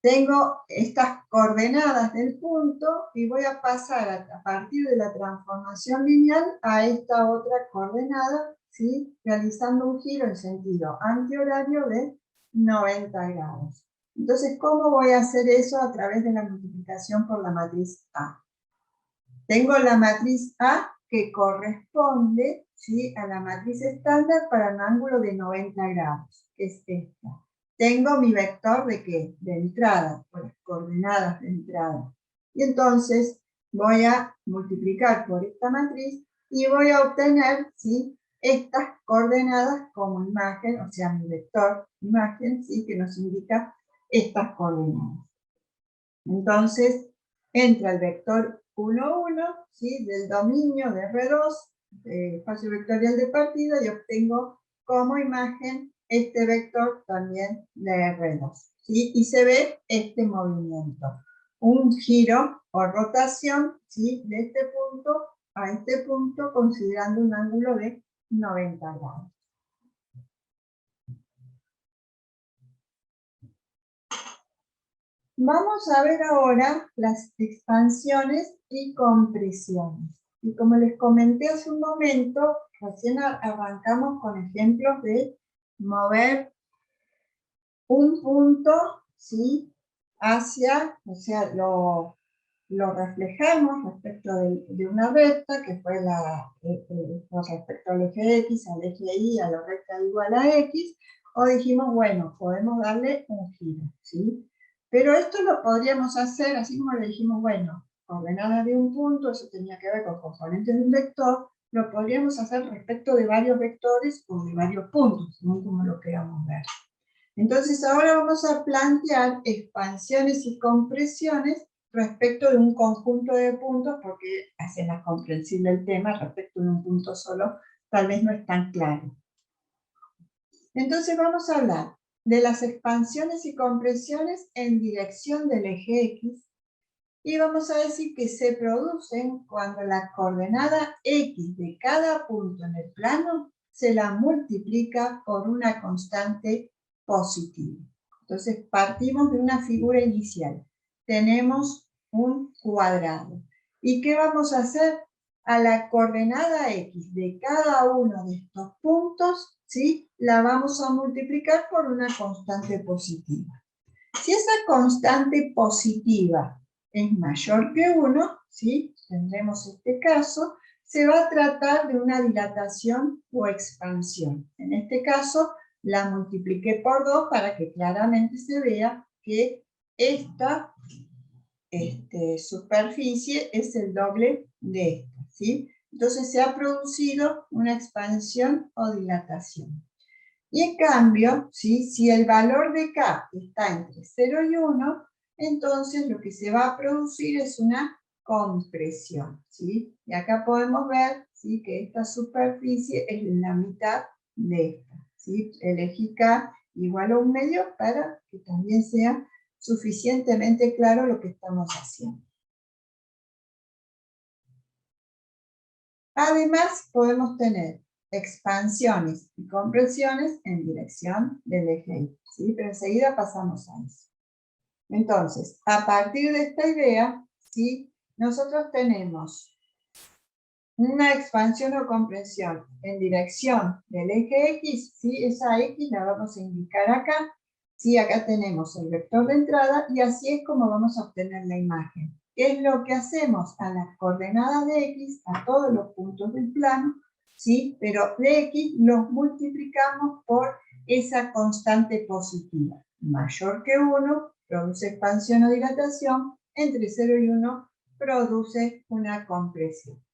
tengo estas coordenadas del punto y voy a pasar a partir de la transformación lineal a esta otra coordenada, ¿sí? Realizando un giro en sentido antihorario de 90 grados. Entonces, ¿cómo voy a hacer eso? A través de la multiplicación por la matriz A. Tengo la matriz A que corresponde, ¿sí? A la matriz estándar para un ángulo de 90 grados, que es esta. Tengo mi vector de ¿qué? De entrada, por las coordenadas de entrada. Y entonces voy a multiplicar por esta matriz y voy a obtener, ¿sí? estas coordenadas como imagen, o sea, mi vector imagen, ¿sí? Que nos indica estas coordenadas. Entonces, entra el vector 1, 1, ¿sí? Del dominio de R2, espacio vectorial de partida, y obtengo como imagen este vector también de R2, ¿sí? Y se ve este movimiento, un giro o rotación, ¿sí? De este punto a este punto, considerando un ángulo de 90 grados. Vamos a ver ahora las expansiones y compresiones. Y como les comenté hace un momento, recién arrancamos con ejemplos de mover un punto, ¿sí? Hacia, o sea, lo reflejamos respecto de una recta, que fue respecto al eje X, al eje Y, a la recta igual a X, o dijimos, bueno, podemos darle un giro, ¿sí? Pero esto lo podríamos hacer, así como le dijimos, bueno, coordenadas de un punto, eso tenía que ver con componentes de un vector, lo podríamos hacer respecto de varios vectores o de varios puntos, según como lo queramos ver. Entonces ahora vamos a plantear expansiones y compresiones respecto de un conjunto de puntos, porque hace más comprensible el tema, respecto de un punto solo, tal vez no es tan claro. Entonces vamos a hablar de las expansiones y compresiones en dirección del eje X, y vamos a decir que se producen cuando la coordenada X de cada punto en el plano se la multiplica por una constante positiva. Entonces partimos de una figura inicial. Tenemos un cuadrado. ¿Y qué vamos a hacer? A la coordenada X de cada uno de estos puntos, ¿sí? La vamos a multiplicar por una constante positiva. Si esa constante positiva es mayor que 1, ¿sí? Tendremos este caso, se va a tratar de una dilatación o expansión. En este caso, la multipliqué por 2 para que claramente se vea que esta superficie es el doble de esta, ¿sí? Entonces se ha producido una expansión o dilatación. Y en cambio, ¿sí? Si el valor de K está entre 0 y 1, entonces lo que se va a producir es una compresión, ¿sí? Y acá podemos ver, ¿sí? Que esta superficie es la mitad de esta, ¿sí? Elegí K igual a 1/2 para que también sea suficientemente claro lo que estamos haciendo. Además, podemos tener expansiones y compresiones en dirección del eje Y, ¿sí? Pero enseguida pasamos a eso. Entonces, a partir de esta idea, ¿sí? Nosotros tenemos una expansión o compresión en dirección del eje X, ¿sí? Esa X la vamos a indicar acá, ¿sí? Acá tenemos el vector de entrada y así es como vamos a obtener la imagen. ¿Qué es lo que hacemos? A las coordenadas de X, a todos los puntos del plano, ¿sí? Pero de X los multiplicamos por esa constante positiva. Mayor que 1 produce expansión o dilatación, entre 0 y 1 produce una compresión.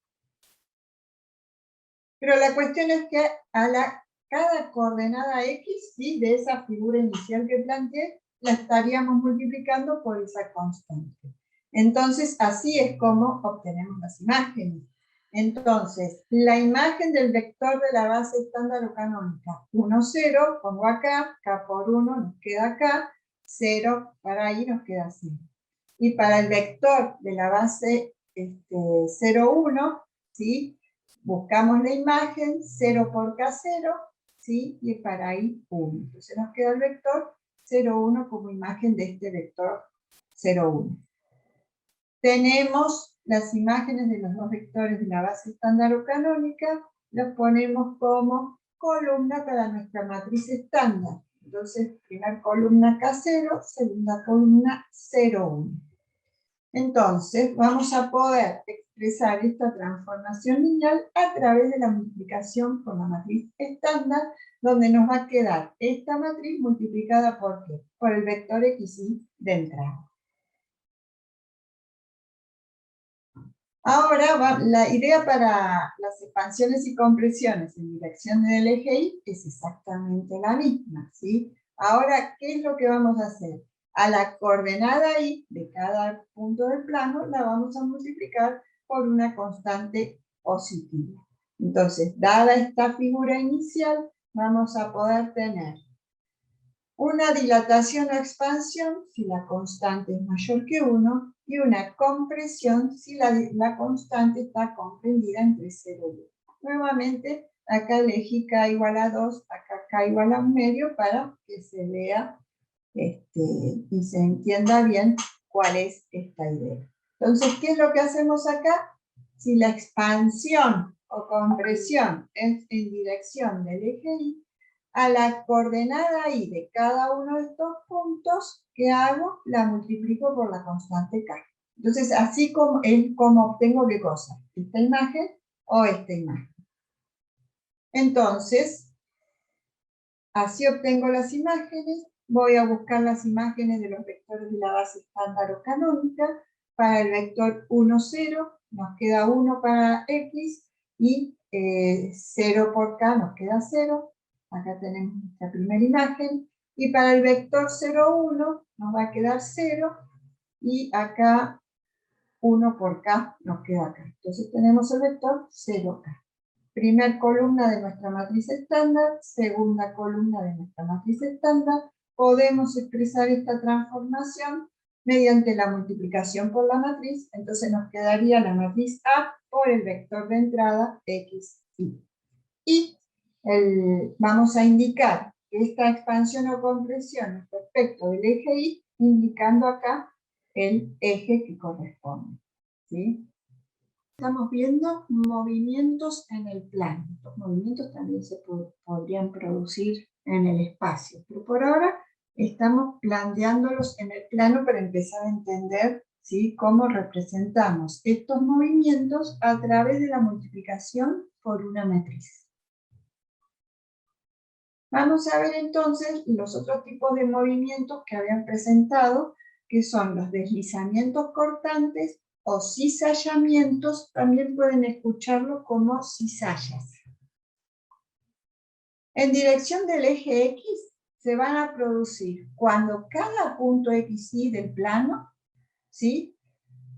Pero la cuestión es que cada coordenada X, ¿sí? De esa figura inicial que planteé, la estaríamos multiplicando por esa constante. Entonces, así es como obtenemos las imágenes. Entonces, la imagen del vector de la base estándar o canónica, 1, 0, pongo acá, K por 1 nos queda acá, 0 para ahí nos queda 0. Y para el vector de la base 0, 1, ¿sí? Buscamos la imagen, 0 por K0, ¿sí? Y para ahí 1. Entonces nos queda el vector 0, 1 como imagen de este vector 0, 1. Tenemos las imágenes de los dos vectores de la base estándar o canónica, los ponemos como columna para nuestra matriz estándar. Entonces, primera columna K0, segunda columna 0, 1. Entonces, vamos a poder expresar esta transformación lineal a través de la multiplicación por la matriz estándar, donde nos va a quedar esta matriz multiplicada por ¿qué? Por el vector XY de entrada. Ahora, la idea para las expansiones y compresiones en dirección del eje Y es exactamente la misma, ¿sí? Ahora, ¿qué es lo que vamos a hacer? A la coordenada Y de cada punto del plano la vamos a multiplicar por una constante positiva. Entonces, dada esta figura inicial, vamos a poder tener una dilatación o expansión si la constante es mayor que 1 y una compresión si la constante está comprendida entre 0 y 1. Nuevamente, acá elegí K igual a 2, acá K igual a 1/2 para que se vea y se entienda bien cuál es esta idea. Entonces, ¿qué es lo que hacemos acá? Si la expansión o compresión es en dirección del eje Y, a la coordenada Y de cada uno de estos puntos, ¿qué hago? La multiplico por la constante K. Entonces, así es como obtengo ¿qué cosa? Esta imagen o esta imagen. Entonces, así obtengo las imágenes. Voy a buscar las imágenes de los vectores de la base estándar o canónica. Para el vector 1, 0, nos queda 1 para X y 0 por K nos queda 0. Acá tenemos nuestra primera imagen. Y para el vector 0, 1 nos va a quedar 0 y acá 1 por K nos queda acá. Entonces tenemos el vector 0K. Primer columna de nuestra matriz estándar, segunda columna de nuestra matriz estándar. Podemos expresar esta transformación mediante la multiplicación por la matriz, entonces nos quedaría la matriz A por el vector de entrada X, Y. Y vamos a indicar esta expansión o compresión respecto del eje Y, indicando acá el eje que corresponde, ¿sí? Estamos viendo movimientos en el plano. Los movimientos también se podrían producir en el espacio, pero por ahora estamos planteándolos en el plano para empezar a entender, ¿sí?, cómo representamos estos movimientos a través de la multiplicación por una matriz. Vamos a ver entonces los otros tipos de movimientos que habían presentado, que son los deslizamientos cortantes o cizallamientos, también pueden escucharlo como cizallas. En dirección del eje X se van a producir cuando cada punto XY del plano, ¿sí?,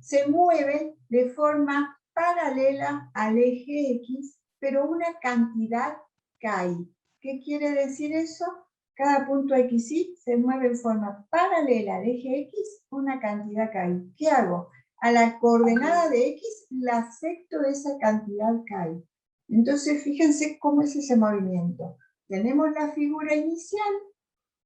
se mueve de forma paralela al eje X, pero una cantidad cae. ¿Qué quiere decir eso? Cada punto XY se mueve de forma paralela al eje X, una cantidad cae. ¿Qué hago? A la coordenada de X la afecto esa cantidad cae. Entonces, fíjense cómo es ese movimiento. Tenemos la figura inicial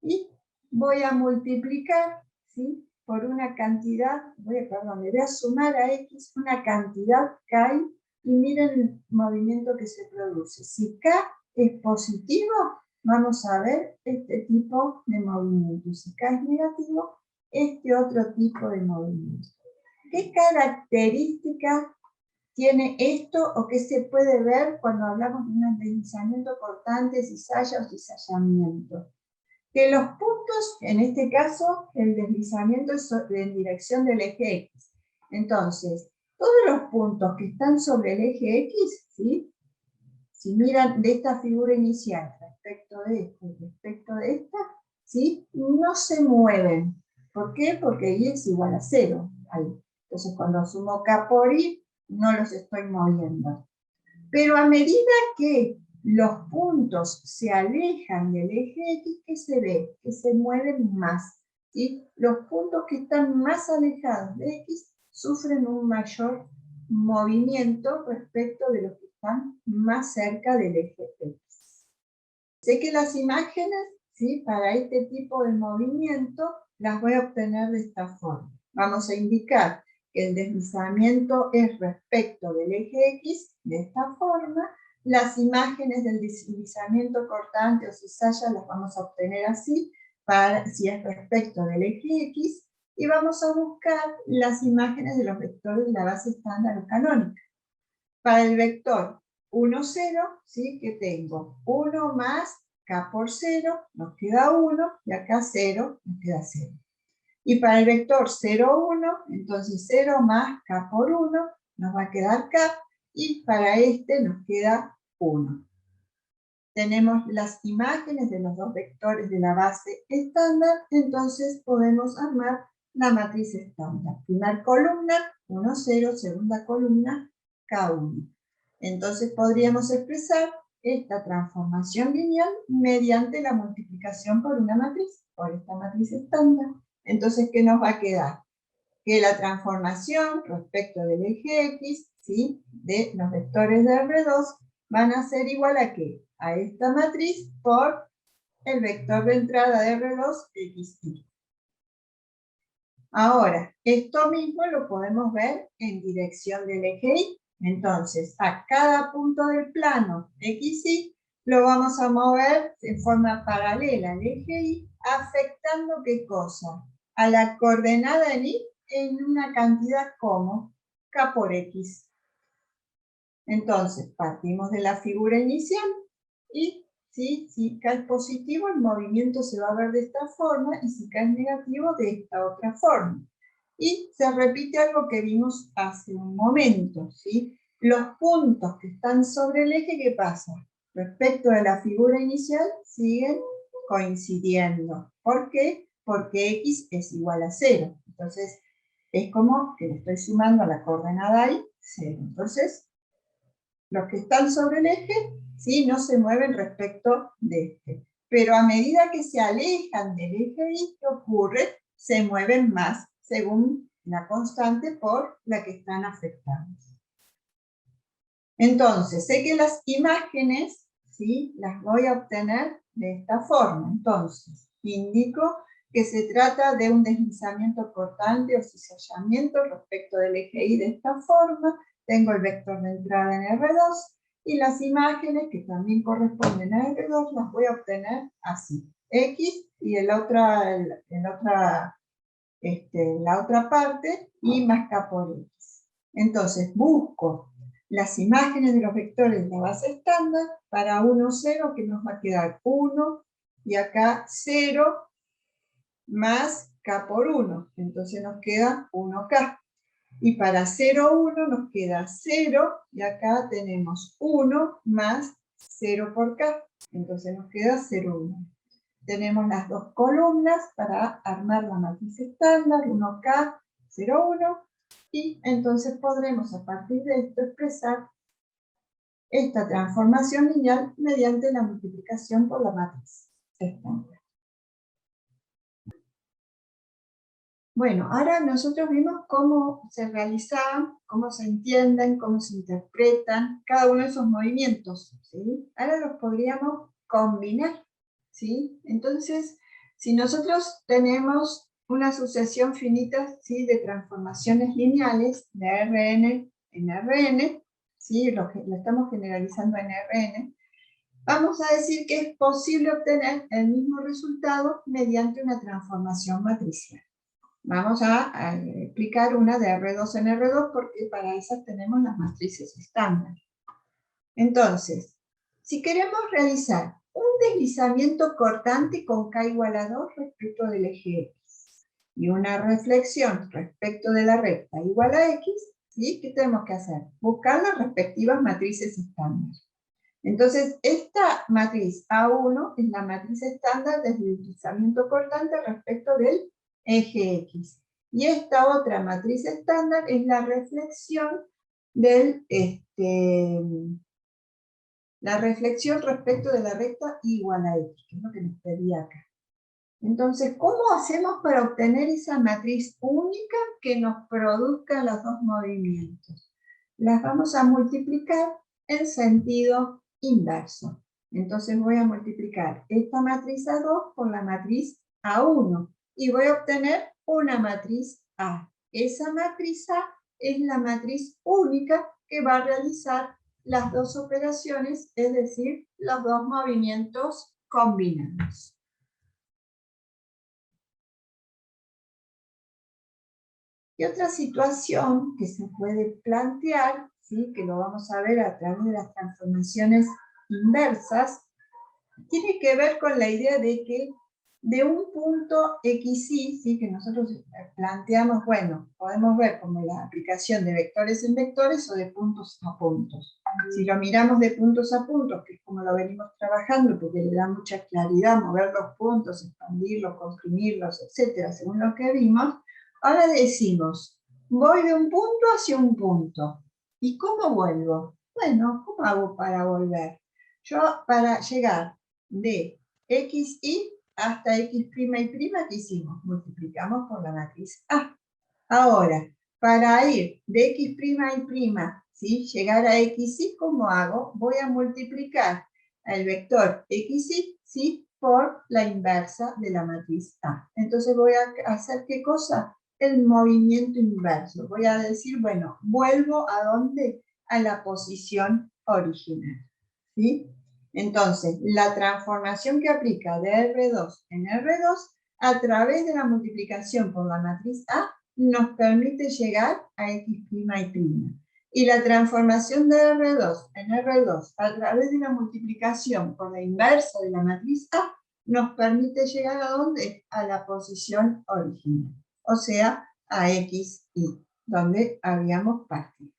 y voy a multiplicar, ¿sí?, por una cantidad, le voy a sumar a X una cantidad K, y miren el movimiento que se produce. Si K es positivo, vamos a ver este tipo de movimiento. Si K es negativo, este otro tipo de movimiento. ¿Qué características tiene esto o qué se puede ver cuando hablamos de un deslizamiento cortante, cizalla o cizallamiento? Que los puntos, en este caso, el deslizamiento es en dirección del eje X. Entonces, todos los puntos que están sobre el eje X, ¿sí?, si miran de esta figura inicial respecto de esta y respecto de esta, ¿sí?, no se mueven. ¿Por qué? Porque Y es igual a 0. Ahí. Entonces, cuando sumo K por Y, no los estoy moviendo. Pero a medida que los puntos se alejan del eje X, ¿qué se ve? Que se mueven más. ¿Sí? Los puntos que están más alejados de X sufren un mayor movimiento respecto de los que están más cerca del eje X. Sé que las imágenes, ¿sí?, para este tipo de movimiento las voy a obtener de esta forma. Vamos a indicar que el deslizamiento es respecto del eje X, de esta forma. Las imágenes del deslizamiento cortante o cizalla las vamos a obtener así, si es respecto del eje X, y vamos a buscar las imágenes de los vectores de la base estándar o canónica. Para el vector 1, 0, ¿sí?, que tengo 1 más K por 0, nos queda 1, y acá 0, nos queda 0. Y para el vector 0, 1, entonces 0 más K por 1, nos va a quedar K, y para este nos queda 1. Tenemos las imágenes de los dos vectores de la base estándar, entonces podemos armar la matriz estándar. Primera columna, 1, 0, segunda columna, K1. Entonces podríamos expresar esta transformación lineal mediante la multiplicación por una matriz, por esta matriz estándar. Entonces, ¿qué nos va a quedar? Que la transformación respecto del eje X, ¿sí?, de los vectores de R2 van a ser igual a ¿qué? A esta matriz por el vector de entrada de R2, XY. Ahora, esto mismo lo podemos ver en dirección del eje Y. Entonces, a cada punto del plano XY lo vamos a mover en forma paralela al eje Y, afectando ¿qué cosa? A la coordenada en Y en una cantidad como K por X. Entonces, partimos de la figura inicial y si K es positivo, el movimiento se va a ver de esta forma, y si K es negativo, de esta otra forma. Y se repite algo que vimos hace un momento, ¿sí? Los puntos que están sobre el eje, ¿qué pasa? Respecto de la figura inicial, siguen coincidiendo. ¿Por qué? Porque X es igual a 0. Entonces, es como que le estoy sumando a la coordenada Y 0. Entonces, los que están sobre el eje, ¿sí?, no se mueven respecto de este. Pero a medida que se alejan del eje Y, ¿qué ocurre? Se mueven más según la constante por la que están afectados. Entonces, sé que las imágenes, ¿sí?, las voy a obtener de esta forma. Entonces, indico que se trata de un deslizamiento cortante o cizallamiento respecto del eje Y de esta forma. Tengo el vector de entrada en R2, y las imágenes que también corresponden a R2 las voy a obtener así. X y la otra parte, Y más K por X. Entonces busco las imágenes de los vectores de la base estándar para 1, 0, que nos va a quedar 1, y acá 0 más K por 1. Entonces nos queda 1K. Y para 0, 1 nos queda 0, y acá tenemos 1 más 0 por K. Entonces nos queda 0, 1. Tenemos las dos columnas para armar la matriz estándar, 1K, 0, 1, y entonces podremos a partir de esto expresar esta transformación lineal mediante la multiplicación por la matriz estándar. Bueno, ahora nosotros vimos cómo se realizaban, cómo se entienden, cómo se interpretan cada uno de esos movimientos, ¿sí? Ahora los podríamos combinar, ¿sí? Entonces, si nosotros tenemos una sucesión finita, ¿sí?, de transformaciones lineales de Rn en Rn, ¿sí?, lo estamos generalizando en Rn, vamos a decir que es posible obtener el mismo resultado mediante una transformación matricial. Vamos a explicar una de R2 en R2 porque para esas tenemos las matrices estándar. Entonces, si queremos realizar un deslizamiento cortante con K igual a 2 respecto del eje X y una reflexión respecto de la recta igual a X, ¿sí?, ¿qué tenemos que hacer? Buscar las respectivas matrices estándar. Entonces, esta matriz A1 es la matriz estándar de deslizamiento cortante respecto del eje X. Y esta otra matriz estándar es la reflexión respecto de la recta igual a X, que es lo que nos pedía acá. Entonces, ¿cómo hacemos para obtener esa matriz única que nos produzca los dos movimientos? Las vamos a multiplicar en sentido inverso. Entonces voy a multiplicar esta matriz A2 por la matriz A1 y voy a obtener una matriz A. Esa matriz A es la matriz única que va a realizar las dos operaciones, es decir, los dos movimientos combinados. Y otra situación que se puede plantear, ¿sí?, que lo vamos a ver a través de las transformaciones inversas, tiene que ver con la idea de que de un punto XY, ¿sí? Que nosotros planteamos, bueno, podemos ver como la aplicación de vectores en vectores o de puntos a puntos. Si lo miramos de puntos a puntos, que es como lo venimos trabajando, porque le da mucha claridad mover los puntos, expandirlos, comprimirlos, etcétera, según lo que vimos, ahora decimos, voy de un punto hacia un punto. ¿Y cómo vuelvo? Bueno, ¿cómo hago para volver? Yo, para llegar de XY hasta X' y prima, ¿qué hicimos? Multiplicamos por la matriz A. Ahora, para ir de X' y prima, ¿sí? Llegar a XY, ¿cómo hago? Voy a multiplicar el vector XY, ¿sí? Por la inversa de la matriz A. Entonces voy a hacer, ¿qué cosa? El movimiento inverso. Voy a decir, bueno, vuelvo ¿a dónde? A la posición original, ¿sí? Entonces, la transformación que aplica de R2 en R2 a través de la multiplicación por la matriz A nos permite llegar a X' y prima. Y la transformación de R2 en R2 a través de la multiplicación por la inversa de la matriz A nos permite llegar ¿a dónde? A la posición original, o sea, a XY, donde habíamos partido.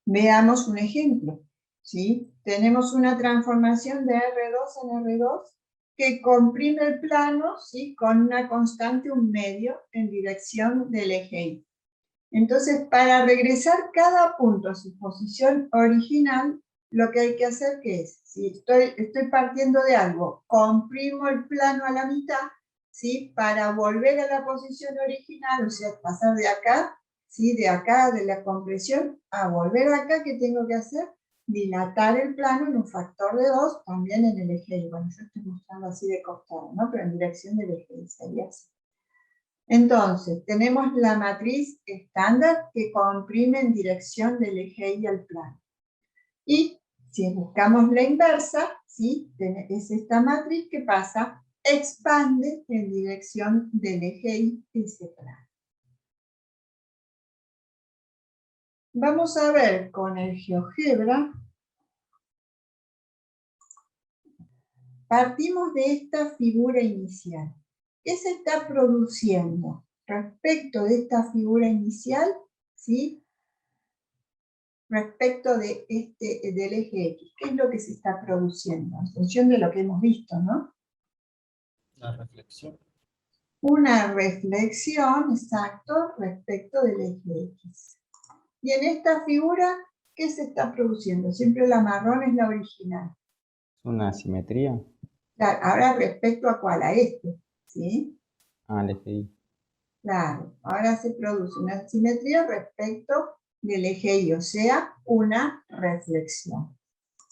Veamos un ejemplo, ¿sí? Tenemos una transformación de R2 en R2 que comprime el plano, ¿sí? Con una constante, un medio, en dirección del eje Y. Entonces, para regresar cada punto a su posición original, lo que hay que hacer, ¿qué es? Si estoy partiendo de algo, comprimo el plano a la mitad, ¿sí? Para volver a la posición original, o sea, pasar de acá, ¿sí? De acá, de la compresión, a volver acá, ¿qué tengo que hacer? Dilatar el plano en un factor de 2, también en el eje Y. Bueno, yo estoy mostrando así de costado, ¿no? Pero en dirección del eje Y sería así. Entonces, tenemos la matriz estándar que comprime en dirección del eje Y al plano. Y si buscamos la inversa, ¿sí? Es esta matriz que pasa, expande en dirección del eje Y ese plano. Vamos a ver con el GeoGebra. Partimos de esta figura inicial. ¿Qué se está produciendo respecto de esta figura inicial? ¿Sí? Respecto de del eje X. ¿Qué es lo que se está produciendo? En función de lo que hemos visto, ¿no? La reflexión. Una reflexión, exacto, respecto del eje X. Y en esta figura, ¿qué se está produciendo? Siempre la marrón es la original. ¿Una simetría? Claro, ahora respecto a cuál, a este, ¿sí? Ah, el eje Y. Claro, ahora se produce una simetría respecto del eje Y, o sea, una reflexión.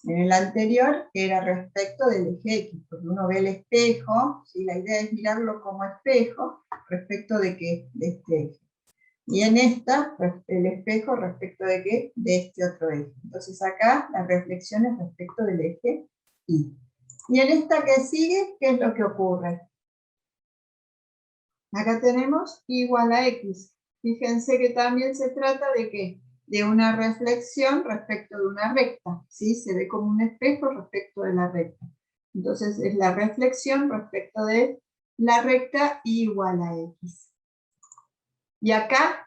En el anterior era respecto del eje X, porque uno ve el espejo, ¿sí? La idea es mirarlo como espejo respecto de qué, de este eje. Y en esta, el espejo respecto de qué, de este otro eje. Entonces acá la reflexión es respecto del eje Y. Y en esta que sigue, ¿qué es lo que ocurre? Acá tenemos igual a X. Fíjense que también se trata de ¿qué? De una reflexión respecto de una recta, ¿sí? Se ve como un espejo respecto de la recta. Entonces es la reflexión respecto de la recta igual a X. Y acá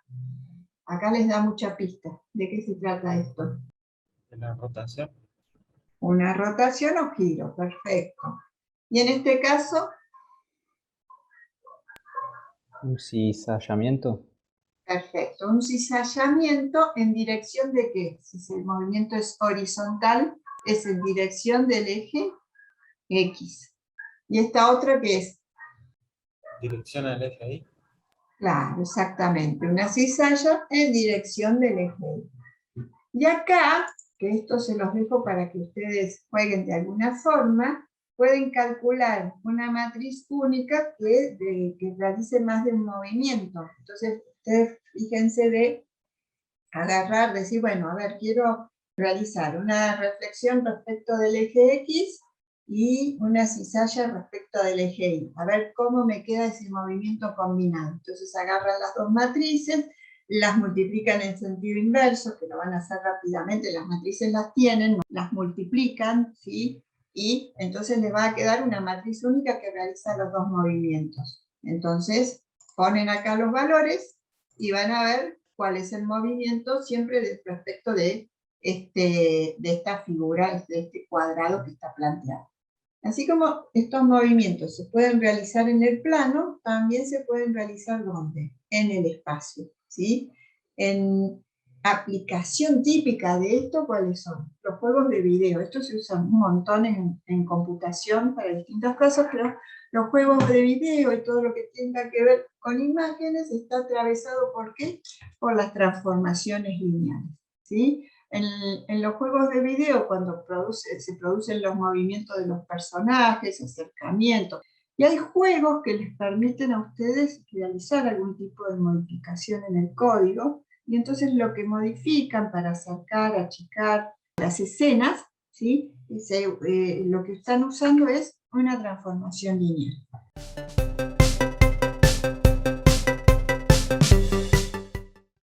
les da mucha pista. ¿De qué se trata esto? De la rotación. Una rotación o giro, perfecto. Y en este caso, ¿Un cizallamiento? perfecto, un cizallamiento en dirección de qué? Si el movimiento es horizontal, es en dirección del eje X. ¿Y esta otra qué es? Dirección al eje Y. Claro, exactamente, una cizalla en dirección del eje Y. Y acá, que esto se los dejo para que ustedes jueguen de alguna forma, pueden calcular una matriz única que realice más de un movimiento. Entonces, ustedes fíjense de agarrar, decir, bueno, a ver, quiero realizar una reflexión respecto del eje X y una cizalla respecto del eje Y. A ver cómo me queda ese movimiento combinado. Entonces agarran las dos matrices, las multiplican en sentido inverso, que lo van a hacer rápidamente, las matrices las tienen, las multiplican, ¿sí? y entonces les va a quedar una matriz única que realiza los dos movimientos. Entonces ponen acá los valores y van a ver cuál es el movimiento siempre respecto de esta figura, de este cuadrado que está planteado. Así como estos movimientos se pueden realizar en el plano, también se pueden realizar ¿dónde? En el espacio, ¿sí? En aplicación típica de esto, ¿cuáles son? Los juegos de video. Estos se usan un montón en computación para distintas cosas, pero los juegos de video y todo lo que tenga que ver con imágenes está atravesado ¿por qué? Por las transformaciones lineales, ¿sí? En los juegos de video, cuando se producen los movimientos de los personajes, acercamientos, y hay juegos que les permiten a ustedes realizar algún tipo de modificación en el código, y entonces lo que modifican para acercar, achicar las escenas, ¿sí? Lo que están usando es una transformación lineal.